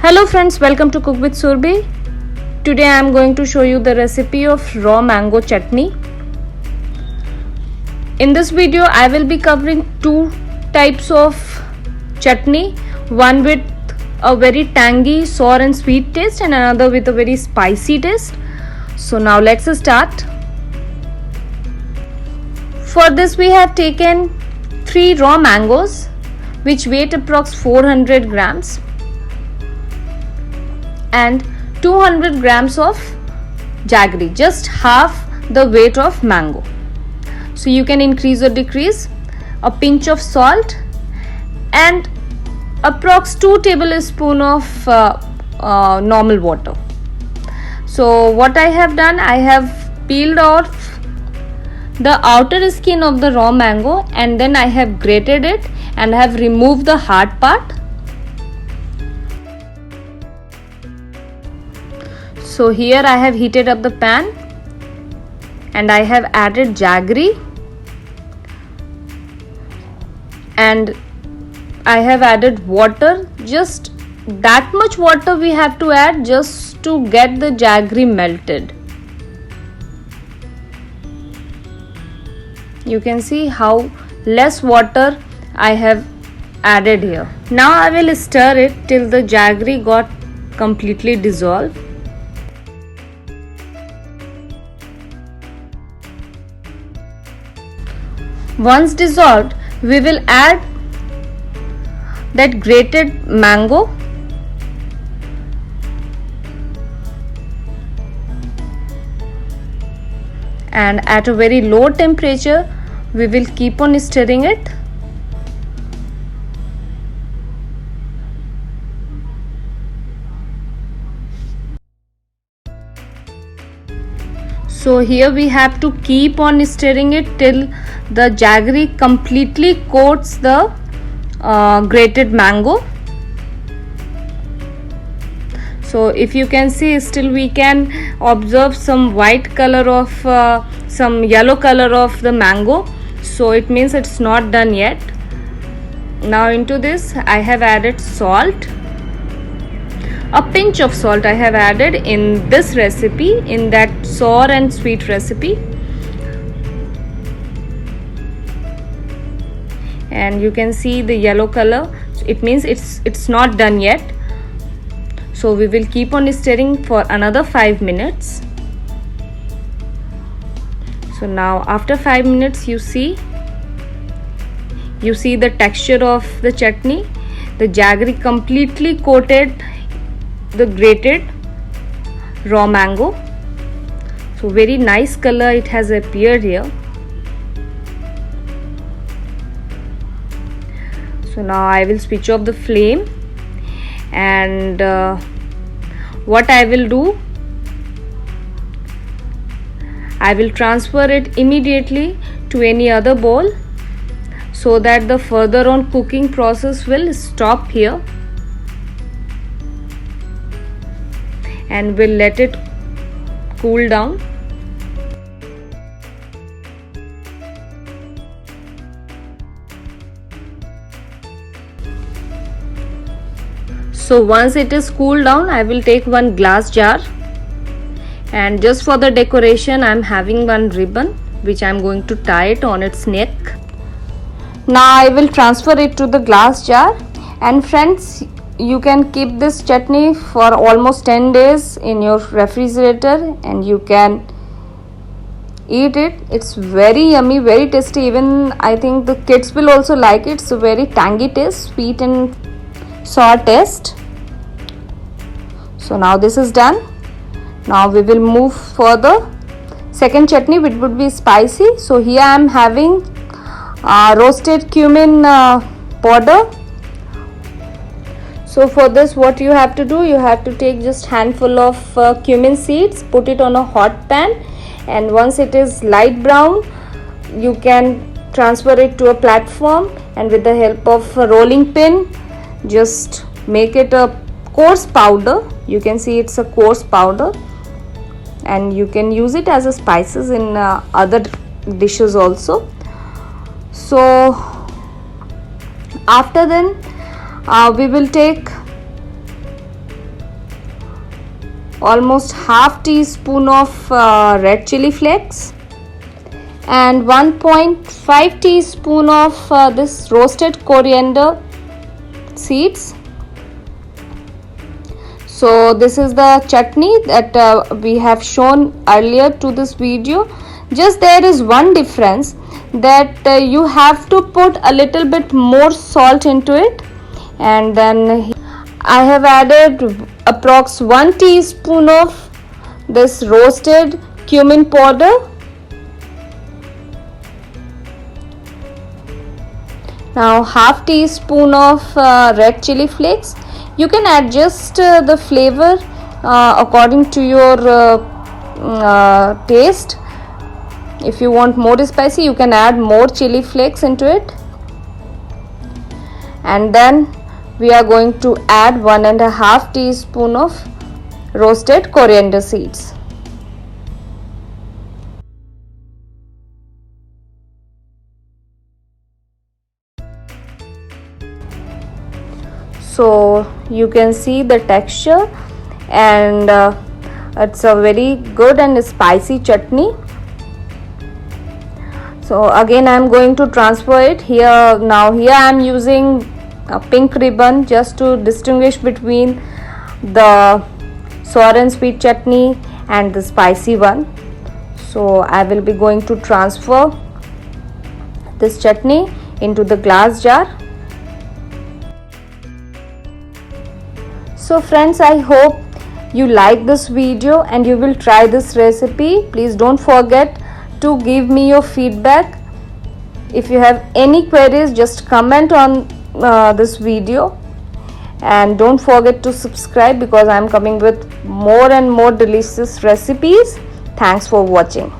Hello friends, welcome to Cook with Surbhi. Today I am going to show you the recipe of raw mango chutney. In this video I will be covering two types of chutney, one with a very tangy, sour and sweet taste and another with a very spicy taste. So now let's start. For this we have taken 3 raw mangoes which weight approx 400 grams and 200 grams of jaggery, just half the weight of mango. So you can increase or decrease. A pinch of salt and approx 2 tablespoons of normal water. So what I have done, I have peeled off the outer skin of the raw mango and then I have grated it and have removed the hard part. So here I have heated up the pan and I have added jaggery and I have added water. Just that much water we have to add just to get the jaggery melted. You can see how less water I have added here. Now I will stir it till the jaggery got completely dissolved. Once dissolved, we will add that grated mango and at a very low temperature we will keep on stirring it. So here we have to keep on stirring it till the jaggery completely coats the grated mango. So if you can see, still we can observe some white color of some yellow color of the mango, so it means it's not done yet. Now into this I have added salt. A pinch of salt I have added in this recipe, in that sour and sweet recipe. And you can see the yellow color, it means it's not done yet. So we will keep on stirring for another 5 minutes. So now after 5 minutes you see the texture of the chutney. The jaggery completely coated the grated raw mango. So very nice color it has appeared here. So now I will switch off the flame and what I will do, I will transfer it immediately to any other bowl so that the further on cooking process will stop here, and we'll let it cool down. So once it is cooled down, I will take one glass jar and just for the decoration I am having one ribbon which I am going to tie it on its neck. Now I will transfer it to the glass jar, and friends, you can keep this chutney for almost 10 days in your refrigerator and you can eat it. It's very yummy, very tasty. Even I think the kids will also like it. It's a very tangy taste, sweet and sour taste. So now this is done. Now we will move for the second chutney, which would be spicy. So here I am having roasted cumin powder. So for this what you have to do, you have to take just handful of cumin seeds, put it on a hot pan, and once it is light brown you can transfer it to a platform and with the help of a rolling pin just make it a coarse powder. You can see it's a coarse powder and you can use it as a spices in other dishes also. So after then we will take almost half teaspoon of red chili flakes, and 1.5 teaspoon of this roasted coriander seeds. So this is the chutney that we have shown earlier to this video. Just there is one difference, that you have to put a little bit more salt into it, and then I have added approx 1 teaspoon of this roasted cumin powder. Now half teaspoon of red chili flakes. You can adjust the flavor according to your taste. If you want more spicy, you can add more chili flakes into it. And then we are going to add 1.5 teaspoon of roasted coriander seeds. So you can see the texture, and it's a very good and spicy chutney. So again I am going to transfer it here. Now here I am using a pink ribbon just to distinguish between the sour and sweet chutney and the spicy one. So I will be going to transfer this chutney into the glass jar. So friends, I hope you like this video and you will try this recipe. Please don't forget to give me your feedback. If you have any queries, just comment on this video, and don't forget to subscribe because I am coming with more and more delicious recipes. Thanks for watching.